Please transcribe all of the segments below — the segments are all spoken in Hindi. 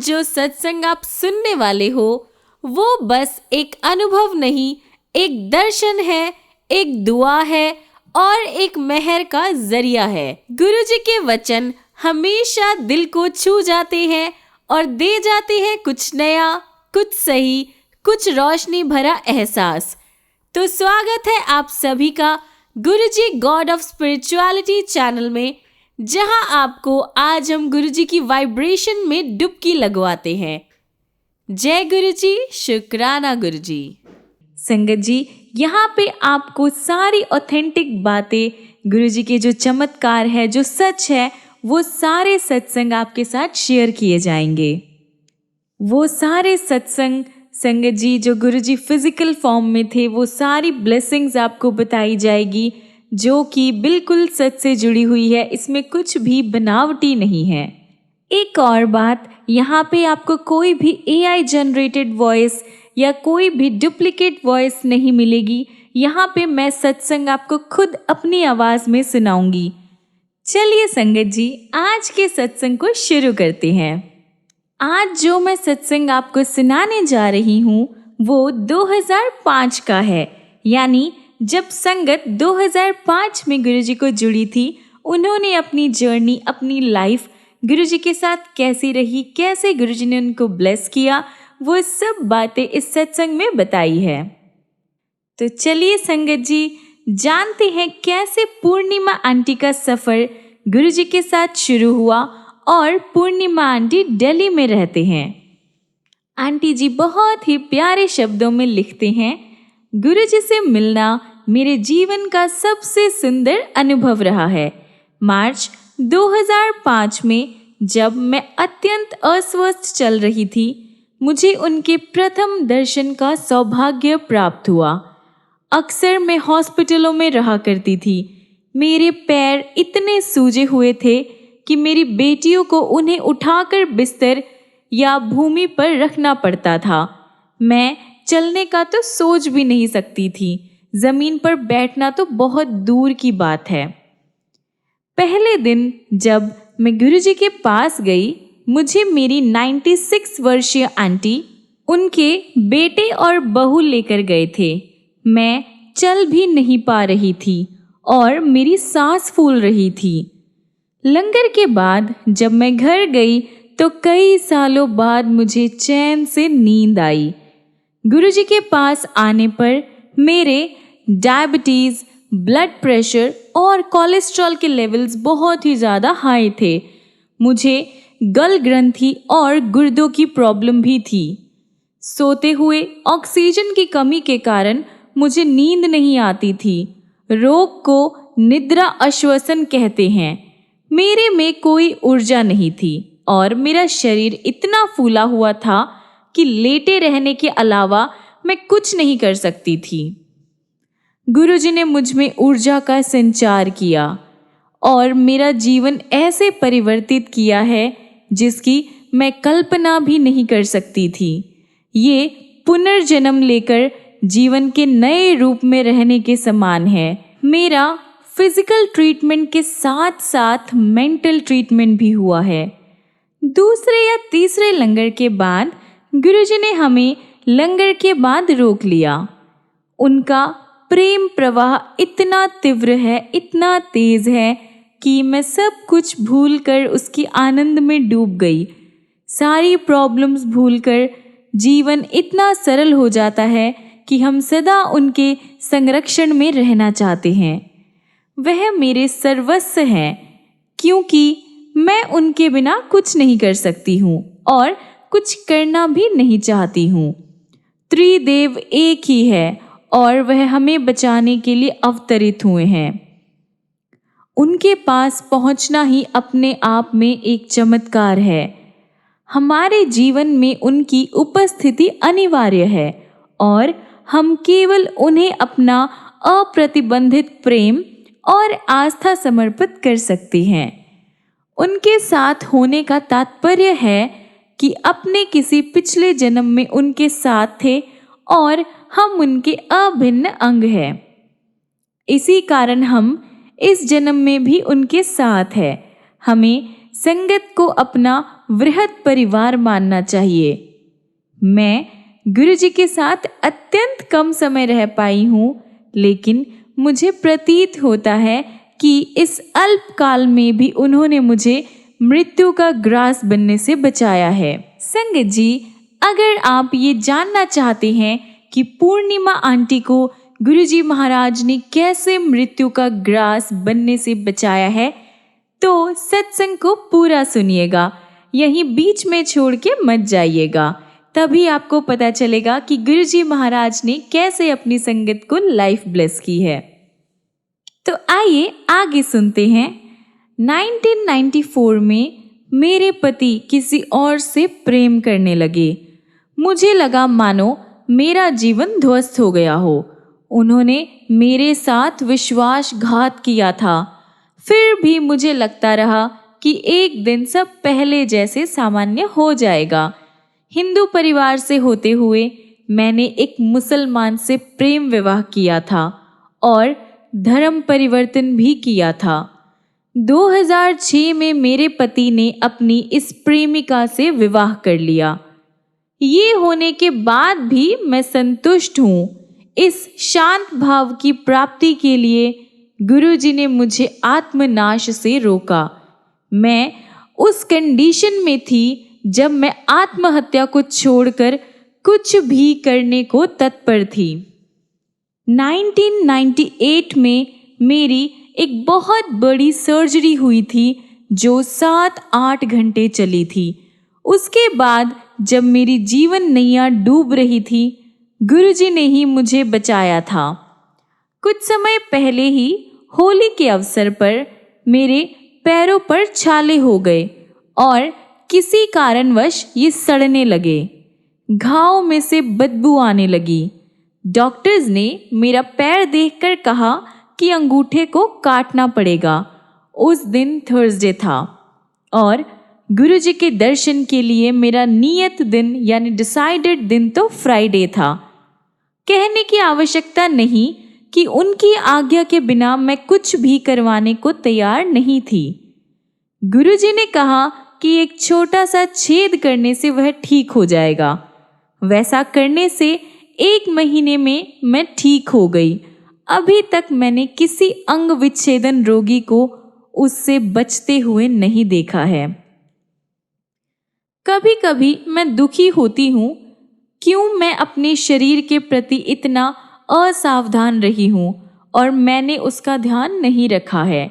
जो सत्संग आप सुनने वाले हो वो बस एक अनुभव नहीं, एक दर्शन है, एक दुआ है और एक मेहर का जरिया है। गुरुजी के वचन हमेशा दिल को छू जाते हैं और दे जाते हैं कुछ नया, कुछ सही, कुछ रोशनी भरा एहसास। तो स्वागत है आप सभी का गुरुजी गॉड ऑफ स्पिरिचुअलिटी चैनल में, जहां आपको आज हम गुरुजी की वाइब्रेशन में डुबकी लगवाते हैं। जय गुरुजी, शुक्राना गुरुजी। संगत जी, यहाँ पे आपको सारी ऑथेंटिक बातें, गुरुजी के जो चमत्कार है, जो सच है, वो सारे सत्संग आपके साथ शेयर किए जाएंगे। वो सारे सत्संग संगत जी जो गुरुजी फिजिकल फॉर्म में थे, वो सारी ब्लेसिंग्स आपको बताई जाएगी जो कि बिल्कुल सच से जुड़ी हुई है। इसमें कुछ भी बनावटी नहीं है। एक और बात, यहाँ पे आपको कोई भी AI जनरेटेड वॉइस या कोई भी डुप्लीकेट वॉइस नहीं मिलेगी। यहाँ पे मैं सत्संग आपको खुद अपनी आवाज़ में सुनाऊंगी। चलिए संगत जी, आज के सत्संग को शुरू करते हैं। आज जो मैं सत्संग आपको सुनाने जा रही हूँ वो 2005 का है। यानी जब संगत 2005 में गुरुजी को जुड़ी थी, उन्होंने अपनी जर्नी, अपनी लाइफ गुरुजी के साथ कैसी रही, कैसे गुरुजी ने उनको ब्लेस किया, वो सब बातें इस सत्संग में बताई है। तो चलिए संगत जी, जानते हैं कैसे पूर्णिमा आंटी का सफ़र गुरुजी के साथ शुरू हुआ। और पूर्णिमा आंटी दिल्ली में रहते हैं। आंटी जी बहुत ही प्यारे शब्दों में लिखते हैं, गुरुजी से मिलना मेरे जीवन का सबसे सुंदर अनुभव रहा है। मार्च 2005 में जब मैं अत्यंत अस्वस्थ चल रही थी, मुझे उनके प्रथम दर्शन का सौभाग्य प्राप्त हुआ। अक्सर मैं हॉस्पिटलों में रहा करती थी। मेरे पैर इतने सूजे हुए थे कि मेरी बेटियों को उन्हें उठाकर बिस्तर या भूमि पर रखना पड़ता था। मैं चलने का तो सोच भी नहीं सकती थी, ज़मीन पर बैठना तो बहुत दूर की बात है। पहले दिन जब मैं गुरुजी के पास गई, मुझे मेरी 96 वर्षीय आंटी उनके बेटे और बहू लेकर गए थे। मैं चल भी नहीं पा रही थी और मेरी सांस फूल रही थी। लंगर के बाद जब मैं घर गई तो कई सालों बाद मुझे चैन से नींद आई। गुरुजी के पास आने पर मेरे डायबिटीज़, ब्लड प्रेशर और कोलेस्ट्रॉल के लेवल्स बहुत ही ज़्यादा हाई थे। मुझे गल ग्रंथि और गुर्दों की प्रॉब्लम भी थी। सोते हुए ऑक्सीजन की कमी के कारण मुझे नींद नहीं आती थी। रोग को निद्रा अश्वसन कहते हैं। मेरे में कोई ऊर्जा नहीं थी और मेरा शरीर इतना फूला हुआ था कि लेटे रहने के अलावा मैं कुछ नहीं कर सकती थी। गुरुजी ने मुझ में ऊर्जा का संचार किया और मेरा जीवन ऐसे परिवर्तित किया है जिसकी मैं कल्पना भी नहीं कर सकती थी। ये पुनर्जन्म लेकर जीवन के नए रूप में रहने के समान है। मेरा फिजिकल ट्रीटमेंट के साथ साथ मेंटल ट्रीटमेंट भी हुआ है। दूसरे या तीसरे लंगर के बाद गुरुजी ने हमें लंगर के बाद रोक लिया। उनका प्रेम प्रवाह इतना तीव्र है, इतना तेज है कि मैं सब कुछ भूलकर उसकी आनंद में डूब गई। सारी प्रॉब्लम्स भूलकर जीवन इतना सरल हो जाता है कि हम सदा उनके संरक्षण में रहना चाहते हैं। वह मेरे सर्वस्व हैं, क्योंकि मैं उनके बिना कुछ नहीं कर सकती हूँ और कुछ करना भी नहीं चाहती हूँ। त्रिदेव एक ही है और वह हमें बचाने के लिए अवतरित हुए हैं। उनके पास पहुँचना ही अपने आप में एक चमत्कार है। हमारे जीवन में उनकी उपस्थिति अनिवार्य है और हम केवल उन्हें अपना अप्रतिबंधित प्रेम और आस्था समर्पित कर सकते हैं। उनके साथ होने का तात्पर्य है कि अपने किसी पिछले जन्म में उनके साथ थे और हम उनके अभिन्न अंग हैं। इसी कारण हम इस जन्म में भी उनके साथ हैं। हमें संगत को अपना वृहद परिवार मानना चाहिए। मैं गुरुजी के साथ अत्यंत कम समय रह पाई हूँ, लेकिन मुझे प्रतीत होता है कि इस अल्पकाल में भी उन्होंने मुझे मृत्यु का ग्रास बनने से बचाया है। संगत जी, अगर आप ये जानना चाहते हैं कि पूर्णिमा आंटी को गुरुजी महाराज ने कैसे मृत्यु का ग्रास बनने से बचाया है, तो सत्संग को पूरा सुनिएगा, यहीं बीच में छोड़ के मत जाइएगा। तभी आपको पता चलेगा कि गुरुजी महाराज ने कैसे अपनी संगत को लाइफ ब्लेस की है। तो आइए आगे सुनते हैं। 1994 में मेरे पति किसी और से प्रेम करने लगे। मुझे लगा मानो मेरा जीवन ध्वस्त हो गया हो। उन्होंने मेरे साथ विश्वासघात किया था। फिर भी मुझे लगता रहा कि एक दिन सब पहले जैसे सामान्य हो जाएगा। हिंदू परिवार से होते हुए मैंने एक मुसलमान से प्रेम विवाह किया था और धर्म परिवर्तन भी किया था। 2006 में मेरे पति ने अपनी इस प्रेमिका से विवाह कर लिया। ये होने के बाद भी मैं संतुष्ट हूँ। इस शांत भाव की प्राप्ति के लिए गुरुजी ने मुझे आत्मनाश से रोका। मैं उस कंडीशन में थी जब मैं आत्महत्या को छोड़कर कुछ भी करने को तत्पर थी। 1998 में मेरी एक बहुत बड़ी सर्जरी हुई थी जो 7-8 घंटे चली थी। उसके बाद जब मेरी जीवन नैया डूब रही थी, गुरुजी ने ही मुझे बचाया था। कुछ समय पहले ही होली के अवसर पर मेरे पैरों पर छाले हो गए और किसी कारणवश ये सड़ने लगे। घाव में से बदबू आने लगी। डॉक्टर्स ने मेरा पैर देखकर कहा कि अंगूठे को काटना पड़ेगा। उस दिन थर्सडे था और गुरुजी के दर्शन के लिए मेरा नियत दिन यानी डिसाइडेड दिन तो फ्राइडे था। कहने की आवश्यकता नहीं कि उनकी आज्ञा के बिना मैं कुछ भी करवाने को तैयार नहीं थी। गुरुजी ने कहा कि एक छोटा सा छेद करने से वह ठीक हो जाएगा। वैसा करने से 1 महीने में मैं ठीक हो गई। अभी तक मैंने किसी अंग विच्छेदन रोगी को उससे बचते हुए नहीं देखा है। कभी कभी मैं दुखी होती हूँ क्यों मैं अपने शरीर के प्रति इतना असावधान रही हूँ और मैंने उसका ध्यान नहीं रखा है।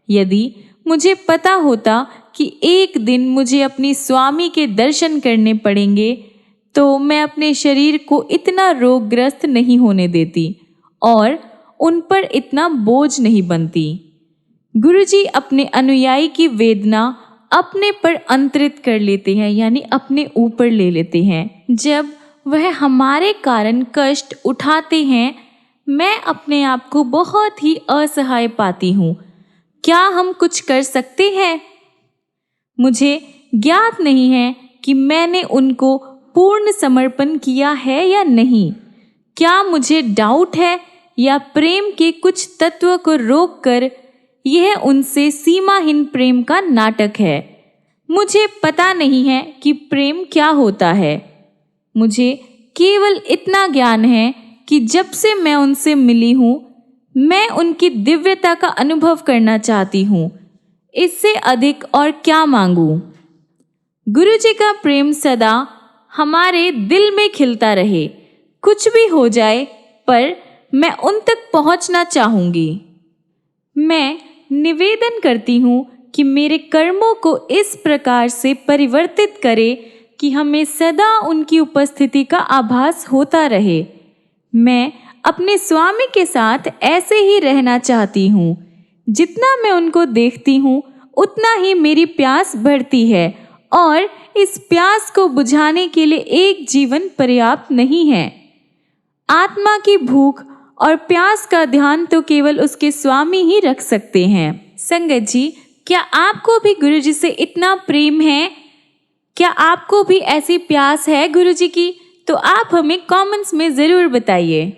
यदि मुझे पता होता कि एक दिन मुझे अपनी स्वामी के दर्शन करने पड़ेंगे तो मैं अपने शरीर को इतना रोगग्रस्त नहीं होने देती और उन पर इतना बोझ नहीं बनती। गुरुजी अपने अनुयायी की वेदना अपने पर अंतरित कर लेते हैं, यानी अपने ऊपर ले लेते हैं। जब वह हमारे कारण कष्ट उठाते हैं, मैं अपने आप को बहुत ही असहाय पाती हूँ। क्या हम कुछ कर सकते हैं? मुझे ज्ञात नहीं है कि मैंने उनको पूर्ण समर्पण किया है या नहीं। क्या मुझे डाउट है या प्रेम के कुछ तत्व को रोककर यह उनसे सीमाहीन प्रेम का नाटक है? मुझे पता नहीं है कि प्रेम क्या होता है। मुझे केवल इतना ज्ञान है कि जब से मैं उनसे मिली हूँ, मैं उनकी दिव्यता का अनुभव करना चाहती हूँ। इससे अधिक और क्या मांगूं? गुरुजी का प्रेम सदा हमारे दिल में खिलता रहे। कुछ भी हो जाए, पर मैं उन तक पहुंचना चाहूंगी। मैं निवेदन करती हूँ कि मेरे कर्मों को इस प्रकार से परिवर्तित करे कि हमें सदा उनकी उपस्थिति का आभास होता रहे। मैं अपने स्वामी के साथ ऐसे ही रहना चाहती हूँ। जितना मैं उनको देखती हूँ, उतना ही मेरी प्यास बढ़ती है और इस प्यास को बुझाने के लिए एक जीवन पर्याप्त नहीं है। आत्मा की भूख और प्यास का ध्यान तो केवल उसके स्वामी ही रख सकते हैं। संगत जी, क्या आपको भी गुरुजी से इतना प्रेम है? क्या आपको भी ऐसी प्यास है गुरुजी की? तो आप हमें कमेंट्स में ज़रूर बताइए।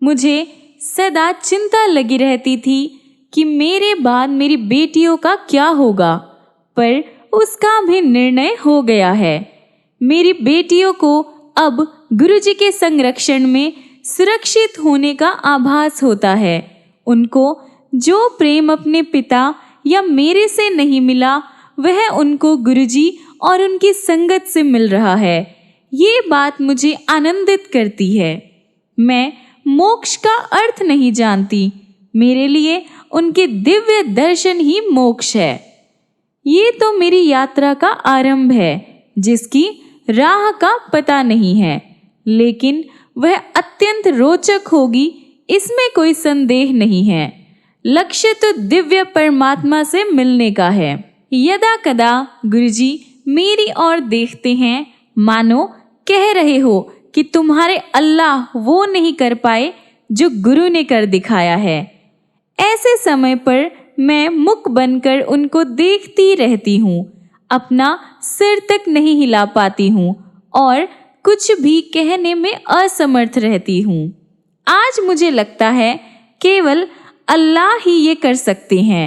मुझे सदा चिंता लगी रहती थी कि मेरे बाद मेरी बेटियों का क्या होगा। पर उसका भी निर्णय हो गया है। मेरी बेटियों को अब गुरुजी के संरक्षण में सुरक्षित होने का आभास होता है। उनको जो प्रेम अपने पिता या मेरे से नहीं मिला, वह उनको गुरुजी और उनकी संगत से मिल रहा है। ये बात मुझे आनंदित करती है। मैं मोक्ष का अर्थ नहीं जानती। मेरे लिए उनके दिव्य दर्शन ही मोक्ष है। ये तो मेरी यात्रा का आरंभ है, जिसकी राह का पता नहीं है, लेकिन वह अत्यंत रोचक होगी, इसमें कोई संदेह नहीं है। लक्ष्य तो दिव्य परमात्मा से मिलने का है। यदा कदा गुरुजी मेरी ओर देखते हैं, मानो कह रहे हो कि तुम्हारे अल्लाह वो नहीं कर पाए जो गुरु ने कर दिखाया है। ऐसे समय पर मैं मुक बनकर उनको देखती रहती हूँ, अपना सिर तक नहीं हिला पाती हूँ और कुछ भी कहने में असमर्थ रहती हूँ। आज मुझे लगता है केवल अल्लाह ही ये कर सकते हैं।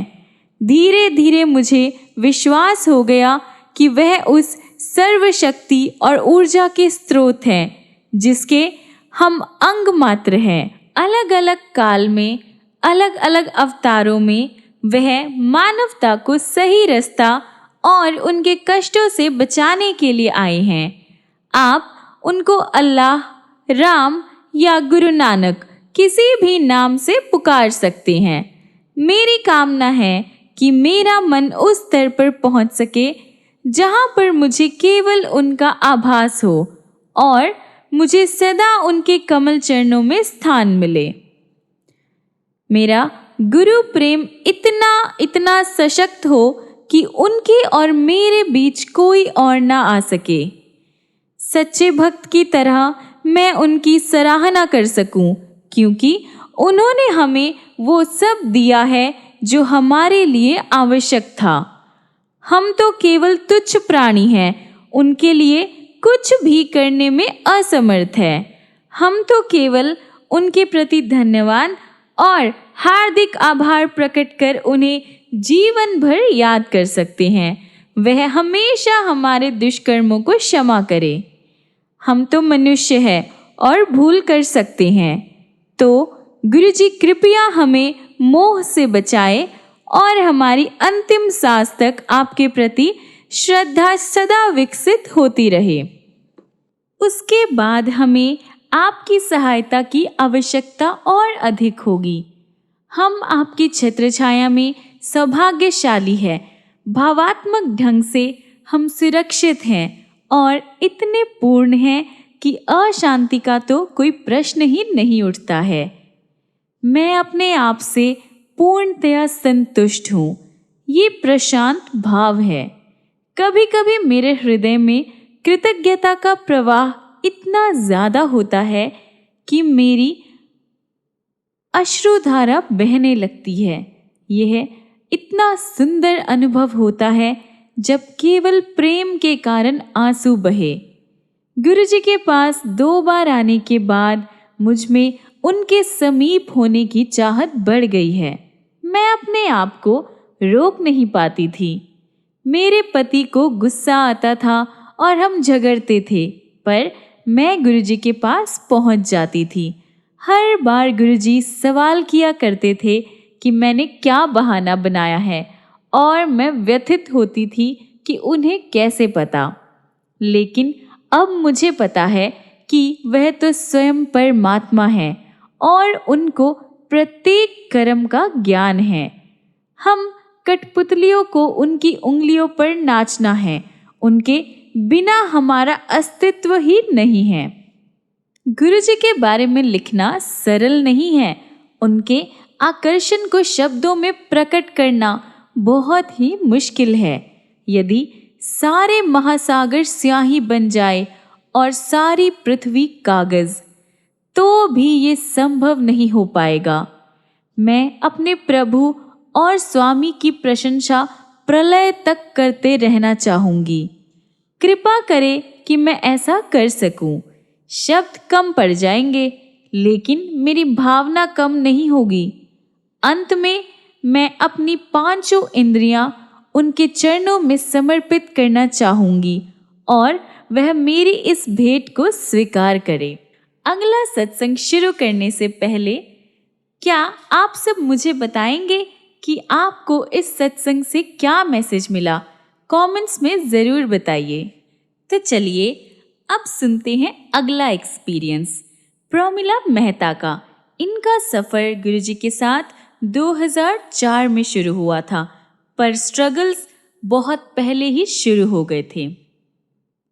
धीरे धीरे मुझे विश्वास हो गया कि वह उस सर्वशक्ति और ऊर्जा के स्रोत हैं, जिसके हम अंग मात्र हैं। अलग अलग काल में, अलग अलग अवतारों में वह मानवता को सही रास्ता और उनके कष्टों से बचाने के लिए आए हैं। आप उनको अल्लाह, राम या गुरु नानक किसी भी नाम से पुकार सकते हैं। मेरी कामना है कि मेरा मन उस स्तर पर पहुंच सके जहां पर मुझे केवल उनका आभास हो और मुझे सदा उनके कमल चरणों में स्थान मिले। मेरा गुरु प्रेम इतना सशक्त हो कि उनके और मेरे बीच कोई और ना आ सके। सच्चे भक्त की तरह मैं उनकी सराहना कर सकूं, क्योंकि उन्होंने हमें वो सब दिया है जो हमारे लिए आवश्यक था। हम तो केवल तुच्छ प्राणी हैं, उनके लिए कुछ भी करने में असमर्थ हैं। हम तो केवल उनके प्रति धन्यवाद और हार्दिक आभार प्रकट कर उन्हें जीवन भर याद कर सकते हैं। वह हमेशा हमारे दुष्कर्मों को क्षमा करे। हम तो मनुष्य हैं और भूल कर सकते हैं, तो गुरुजी कृपया हमें मोह से बचाए और हमारी अंतिम सांस तक आपके प्रति श्रद्धा सदा विकसित होती रहे। उसके बाद हमें आपकी सहायता की आवश्यकता और अधिक होगी। हम आपकी छत्र छाया में सौभाग्यशाली हैं। भावात्मक ढंग से हम सुरक्षित हैं और इतने पूर्ण हैं कि अशांति का तो कोई प्रश्न ही नहीं उठता है। मैं अपने आप से पूर्णतया संतुष्ट हूँ। ये प्रशांत भाव है। कभी कभी मेरे हृदय में कृतज्ञता का प्रवाह इतना ज़्यादा होता है कि मेरी अश्रुधारा बहने लगती है। यह इतना सुंदर अनुभव होता है जब केवल प्रेम के कारण आंसू बहे। गुरुजी के पास 2 बार आने के बाद मुझ में उनके समीप होने की चाहत बढ़ गई है। मैं अपने आप को रोक नहीं पाती थी। मेरे पति को गुस्सा आता था और हम झगड़ते थे, पर मैं गुरुजी के पास पहुंच जाती थी। हर बार गुरुजी सवाल किया करते थे कि मैंने क्या बहाना बनाया है और मैं व्यथित होती थी कि उन्हें कैसे पता। लेकिन अब मुझे पता है कि वह तो स्वयं परमात्मा है और उनको प्रत्येक कर्म का ज्ञान है। हम कठपुतलियों को उनकी उंगलियों पर नाचना है, उनके बिना हमारा अस्तित्व ही नहीं है। गुरुजी के बारे में लिखना सरल नहीं है। उनके आकर्षण को शब्दों में प्रकट करना बहुत ही मुश्किल है। यदि सारे महासागर स्याही बन जाए और सारी पृथ्वी कागज, तो भी ये संभव नहीं हो पाएगा। मैं अपने प्रभु और स्वामी की प्रशंसा प्रलय तक करते रहना चाहूँगी। कृपा करें कि मैं ऐसा कर सकूं। शब्द कम पड़ जाएंगे, लेकिन मेरी भावना कम नहीं होगी। अंत में मैं अपनी 5 इंद्रियां उनके चरणों में समर्पित करना चाहूंगी और वह मेरी इस भेंट को स्वीकार करे। अगला सत्संग शुरू करने से पहले क्या आप सब मुझे बताएंगे कि आपको इस सत्संग से क्या मैसेज मिला? कमेंट्स में ज़रूर बताइए। तो चलिए अब सुनते हैं अगला एक्सपीरियंस प्रोमिला मेहता का। इनका सफ़र गुरुजी के साथ 2004 में शुरू हुआ था, पर स्ट्रगल्स बहुत पहले ही शुरू हो गए थे।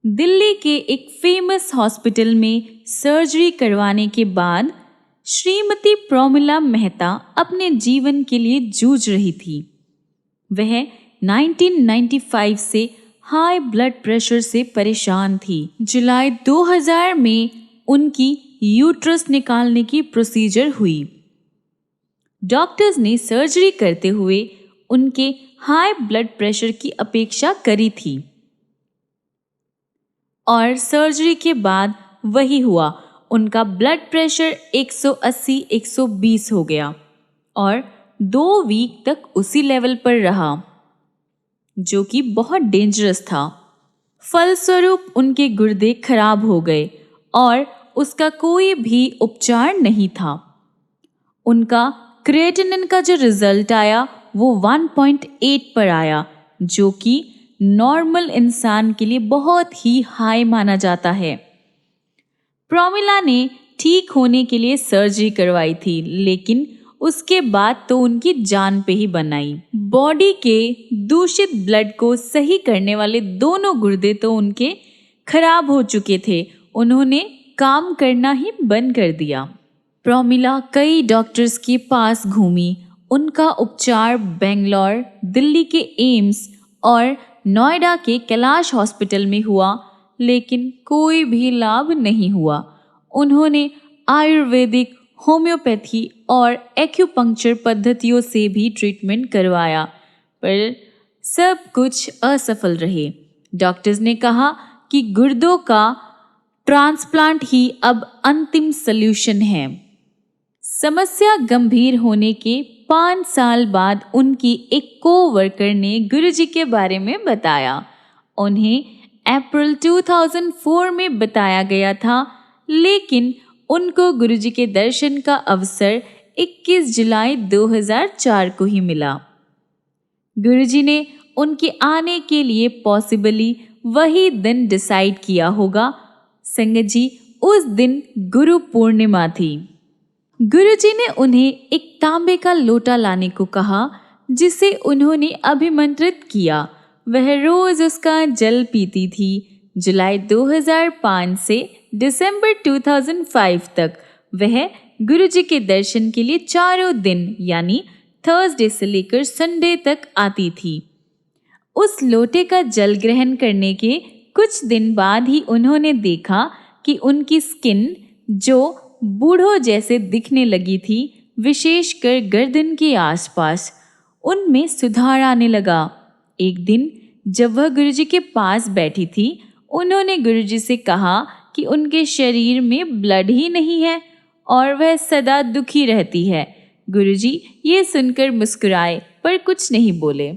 दिल्ली के एक फेमस हॉस्पिटल में सर्जरी करवाने के बाद श्रीमती प्रोमिला मेहता अपने जीवन के लिए जूझ रही थी। वह 1995 से हाई ब्लड प्रेशर से परेशान थी। जुलाई 2000 में उनकी यूट्रस निकालने की प्रोसीजर हुई। डॉक्टर्स ने सर्जरी करते हुए उनके हाई ब्लड प्रेशर की अपेक्षा करी थी और सर्जरी के बाद वही हुआ। उनका ब्लड प्रेशर 180-120 हो गया और 2 वीक तक उसी लेवल पर रहा, जो कि बहुत डेंजरस था। फलस्वरूप उनके गुर्दे खराब हो गए और उसका कोई भी उपचार नहीं था। उनका क्रिएटिनिन का जो रिजल्ट आया वो 1.8 पर आया, जो कि नॉर्मल इंसान के लिए बहुत ही हाई माना जाता है। प्रोमिला ने ठीक होने के लिए सर्जरी करवाई थी, लेकिन उसके बाद तो उनकी जान पे ही बनाई। बॉडी के दूषित ब्लड को सही करने वाले दोनों गुर्दे तो उनके खराब हो चुके थे। उन्होंने काम करना ही बंद कर दिया। प्रोमिला कई डॉक्टर्स के पास घूमी। उनका उपचार बेंगलोर, दिल्ली के एम्स और नोएडा के कैलाश हॉस्पिटल में हुआ, लेकिन कोई भी लाभ नहीं हुआ। उन्होंने आयुर्वेदिक, होम्योपैथी और एक्यूपंक्चर पद्धतियों से भी ट्रीटमेंट करवाया, पर सब कुछ असफल रहे। डॉक्टर्स ने कहा कि गुर्दों का ट्रांसप्लांट ही अब अंतिम सल्यूशन है। समस्या गंभीर होने के 5 साल बाद उनकी एक कोवर्कर ने गुरुजी के बारे में बताया। उन्हें अप्रैल 2004 में बताया गया था, लेकिन उनको गुरुजी के दर्शन का अवसर 21 जुलाई 2004 को ही मिला। गुरुजी ने उनके आने के लिए पॉसिबली वही दिन डिसाइड किया होगा। संगत जी, उस दिन गुरु पूर्णिमा थी। गुरुजी ने उन्हें एक तांबे का लोटा लाने को कहा, जिसे उन्होंने अभिमंत्रित किया। वह रोज उसका जल पीती थी। जुलाई 2005 से दिसंबर 2005 तक वह गुरुजी के दर्शन के लिए चारों दिन यानी थर्सडे से लेकर संडे तक आती थी। उस लोटे का जल ग्रहण करने के कुछ दिन बाद ही उन्होंने देखा कि उनकी स्किन, जो बूढ़ों जैसे दिखने लगी थी, विशेषकर गर्दन के आसपास, उनमें सुधार आने लगा। एक दिन जब वह गुरुजी के पास बैठी थी, उन्होंने गुरुजी से कहा कि उनके शरीर में ब्लड ही नहीं है और वह सदा दुखी रहती है। गुरुजी ये सुनकर मुस्कुराए पर कुछ नहीं बोले।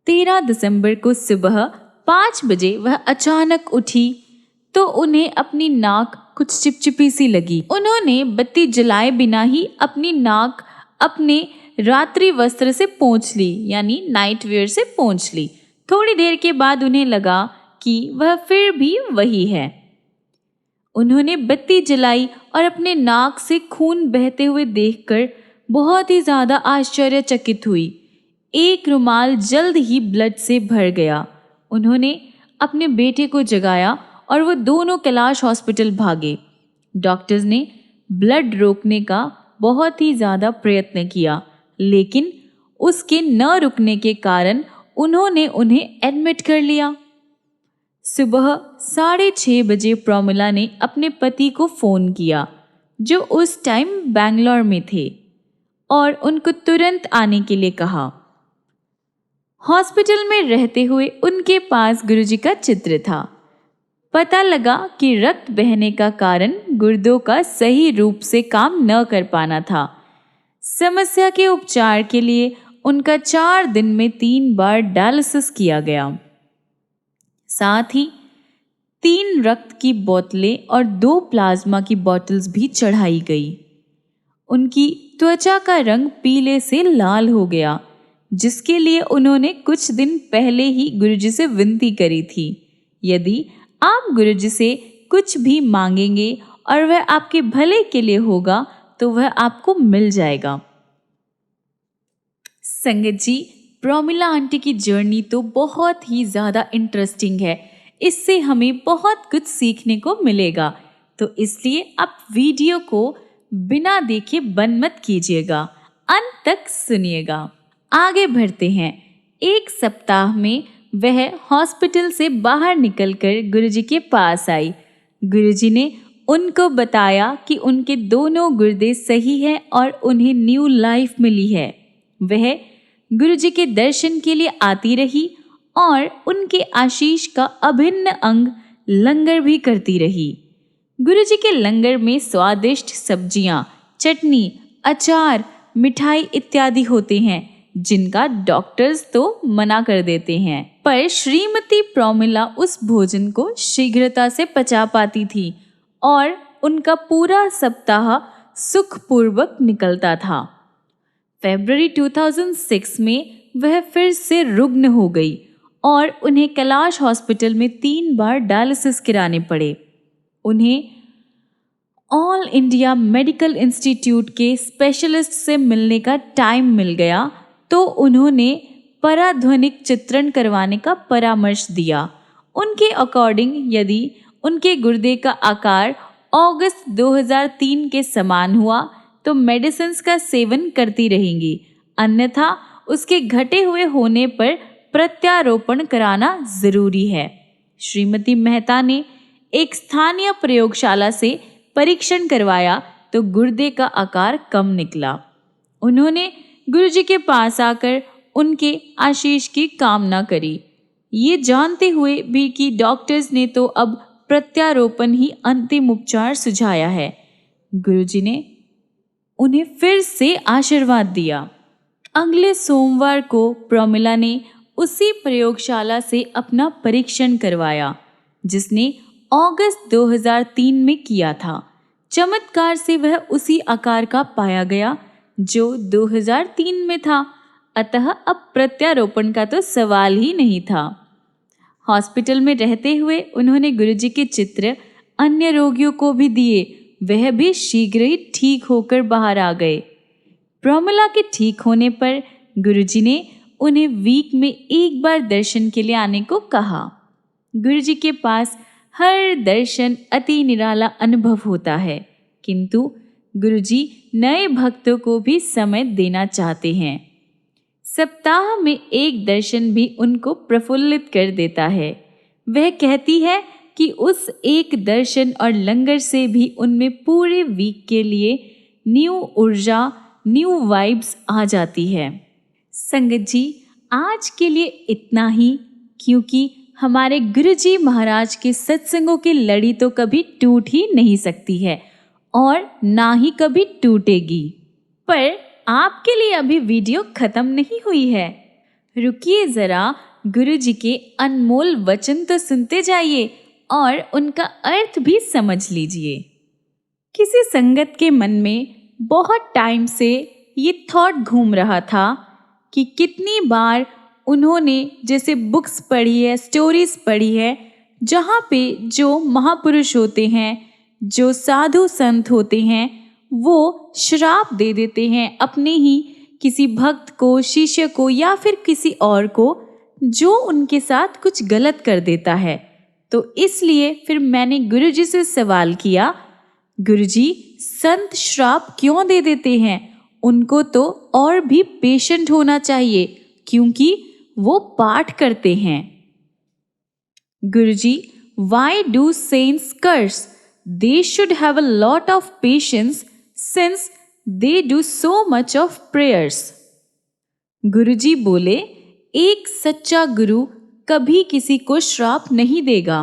13 दिसंबर को सुबह 5 बजे वह अचानक उठी तो उन्हें अपनी नाक कुछ चिपचिपी सी लगी। उन्होंने बत्ती जलाए बिना ही अपनी नाक अपने रात्रि वस्त्र से पोंछ ली, यानी नाइट वेयर से पोंछ ली। थोड़ी देर के बाद उन्हें लगा कि वह फिर भी वही है। उन्होंने बत्ती जलाई और अपने नाक से खून बहते हुए देखकर बहुत ही ज़्यादा आश्चर्यचकित हुई। एक रुमाल जल्द ही ब्लड से भर गया। उन्होंने अपने बेटे को जगाया और वो दोनों कैलाश हॉस्पिटल भागे। डॉक्टर्स ने ब्लड रोकने का बहुत ही ज़्यादा प्रयत्न किया, लेकिन उसके न रुकने के कारण उन्होंने उन्हें एडमिट कर लिया। सुबह 6:30 बजे प्रोमिला ने अपने पति को फ़ोन किया, जो उस टाइम बेंगलोर में थे, और उनको तुरंत आने के लिए कहा। हॉस्पिटल में रहते हुए उनके पास गुरुजी का चित्र था। पता लगा कि रक्त बहने का कारण गुर्दों का सही रूप से काम न कर पाना था। समस्या के उपचार के लिए उनका 4 दिन में 3 बार डायलिसिस किया गया। साथ ही 3 रक्त की बोतलें और 2 प्लाज्मा की बोतल्स भी चढ़ाई गई। उनकी त्वचा का रंग पीले से लाल हो गया, जिसके लिए उन्होंने कुछ दिन पहले ही गुरुजी से विनती करी थी। यदि आप गुरुजी से कुछ भी मांगेंगे और वह आपके भले के लिए होगा तो वह आपको मिल जाएगा। संगत जी, प्रोमिला आंटी की जर्नी तो बहुत ही ज़्यादा इंटरेस्टिंग है। इससे हमें बहुत कुछ सीखने को मिलेगा, तो इसलिए आप वीडियो को बिना देखे बंद मत कीजिएगा, अंत तक सुनिएगा। आगे बढ़ते हैं। एक सप्ताह में वह हॉस्पिटल से बाहर निकलकर गुरुजी के पास आई। गुरुजी ने उनको बताया कि उनके दोनों गुर्दे सही हैं और उन्हें न्यू लाइफ मिली है। वह गुरुजी के दर्शन के लिए आती रही और उनके आशीष का अभिन्न अंग लंगर भी करती रही। गुरुजी के लंगर में स्वादिष्ट सब्जियां, चटनी, अचार, मिठाई इत्यादि होते हैं, जिनका डॉक्टर्स तो मना कर देते हैं, पर श्रीमती प्रोमिला उस भोजन को शीघ्रता से पचा पाती थी और उनका पूरा सप्ताह सुखपूर्वक निकलता था। फरवरी 2006 में वह फिर से रुग्ण हो गई और उन्हें कैलाश हॉस्पिटल में 3 बार डायलिसिस कराने पड़े। उन्हें ऑल इंडिया मेडिकल इंस्टीट्यूट के स्पेशलिस्ट से मिलने का टाइम मिल गया तो उन्होंने पराध्वनिक चित्रण करवाने का परामर्श दिया। उनके अकॉर्डिंग यदि उनके गुर्दे का आकार अगस्त 2003 के समान हुआ तो मेडिसिन का सेवन करती रहेंगी, अन्यथा उसके घटे हुए होने पर प्रत्यारोपण कराना जरूरी है। श्रीमती मेहता ने एक स्थानीय प्रयोगशाला से परीक्षण करवाया तो गुर्दे का आकार कम निकला। उन्होंने गुरुजी के पास आकर उनके आशीष की कामना करी, ये जानते हुए भी कि डॉक्टर्स ने तो अब प्रत्यारोपण ही अंतिम उपचार सुझाया है। गुरुजी ने उन्हें फिर से आशीर्वाद दिया। अगले सोमवार को प्रोमिला ने उसी प्रयोगशाला से अपना परीक्षण करवाया जिसने अगस्त 2003 में किया था। चमत्कार से वह उसी आकार का पाया गया जो 2003 में था, अतः अब प्रत्यारोपण का तो सवाल ही नहीं था। हॉस्पिटल में रहते हुए उन्होंने गुरुजी के चित्र अन्य रोगियों को भी दिए, वह भी शीघ्र ही ठीक होकर बाहर आ गए। प्रोमिला के ठीक होने पर गुरुजी ने उन्हें वीक में एक बार दर्शन के लिए आने को कहा। गुरुजी के पास हर दर्शन अति निराला अनुभव होता है, किंतु गुरुजी नए भक्तों को भी समय देना चाहते हैं। सप्ताह में एक दर्शन भी उनको प्रफुल्लित कर देता है। वह कहती है कि उस एक दर्शन और लंगर से भी उनमें पूरे वीक के लिए न्यू ऊर्जा, न्यू वाइब्स आ जाती है। संगत जी, आज के लिए इतना ही, क्योंकि हमारे गुरुजी महाराज के सत्संगों की लड़ी तो कभी टूट ही नहीं सकती है और ना ही कभी टूटेगी। पर आपके लिए अभी वीडियो खत्म नहीं हुई है, रुकिए ज़रा, गुरुजी के अनमोल वचन तो सुनते जाइए और उनका अर्थ भी समझ लीजिए। किसी संगत के मन में बहुत टाइम से ये थॉट घूम रहा था कि कितनी बार उन्होंने जैसे बुक्स पढ़ी है, स्टोरीज पढ़ी है, जहाँ पे जो महापुरुष होते हैं, जो साधु संत होते हैं, वो श्राप दे देते हैं अपने ही किसी भक्त को, शिष्य को या फिर किसी और को जो उनके साथ कुछ गलत कर देता है। तो इसलिए फिर मैंने गुरुजी से सवाल किया, गुरुजी संत श्राप क्यों दे देते हैं? उनको तो और भी पेशेंट होना चाहिए क्योंकि वो पाठ करते हैं। गुरुजी, why do saints curse? They should have a lot of patience since they do so much of prayers. गुरुजी बोले, एक सच्चा गुरु कभी किसी को श्राप नहीं देगा।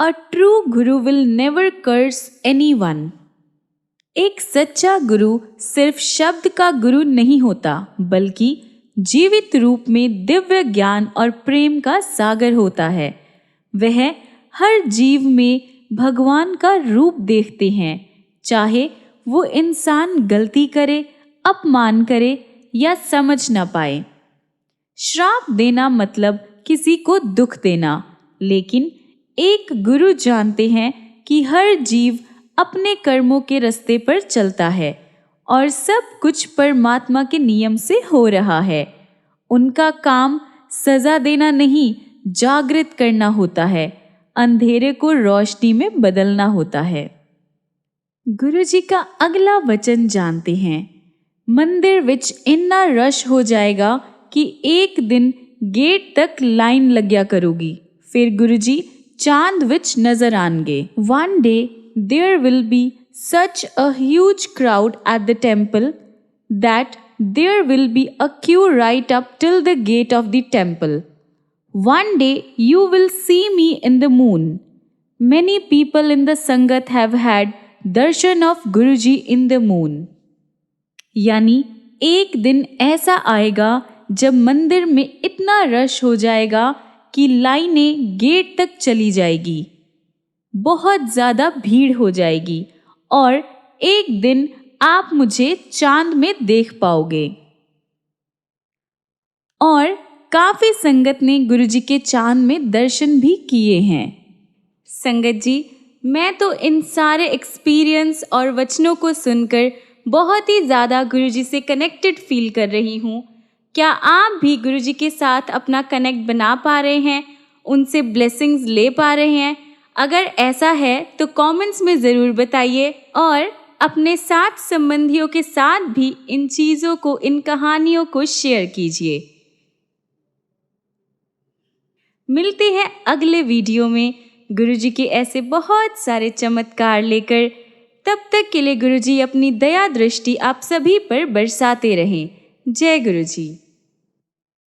A true guru will never curse anyone. एक सच्चा गुरु सिर्फ शब्द का गुरु नहीं होता, बल्कि जीवित रूप में दिव्य ज्ञान और प्रेम का सागर होता है। वह हर जीव में भगवान का रूप देखते हैं, चाहे वो इंसान गलती करे, अपमान करे या समझ न पाए। श्राप देना मतलब किसी को दुख देना, लेकिन एक गुरु जानते हैं कि हर जीव अपने कर्मों के रास्ते पर चलता है और सब कुछ परमात्मा के नियम से हो रहा है। उनका काम सजा देना नहीं, जागृत करना होता है, अंधेरे को रोशनी में बदलना होता है। गुरु जी का अगला वचन जानते हैं। मंदिर विच इन्ना रश हो जाएगा कि एक दिन गेट तक लाइन लग्या करूगी। फिर गुरु जी चांद विच नजर आएंगे। One day there will be such a huge crowd at the temple that there will be a queue right up till the gate of the temple. One day you will see me in the moon. Many people in the Sangat have had darshan of Guruji in the moon. यानी एक दिन ऐसा आएगा जब मंदिर में इतना रश हो जाएगा कि लाइनें गेट तक चली जाएगी, बहुत ज़्यादा भीड़ हो जाएगी और एक दिन आप मुझे चांद में देख पाओगे। और काफ़ी संगत ने गुरुजी के चांद में दर्शन भी किए हैं। संगत जी, मैं तो इन सारे एक्सपीरियंस और वचनों को सुनकर बहुत ही ज़्यादा गुरुजी से कनेक्टेड फील कर रही हूँ। क्या आप भी गुरुजी के साथ अपना कनेक्ट बना पा रहे हैं, उनसे ब्लेसिंग्स ले पा रहे हैं? अगर ऐसा है तो कमेंट्स में ज़रूर बताइए और अपने साथ संबंधियों के साथ भी इन चीज़ों को, इन कहानियों को शेयर कीजिए। मिलते हैं अगले वीडियो में गुरुजी के ऐसे बहुत सारे चमत्कार लेकर। तब तक के लिए गुरुजी अपनी दया दृष्टि आप सभी पर बरसाते रहें। जय गुरुजी।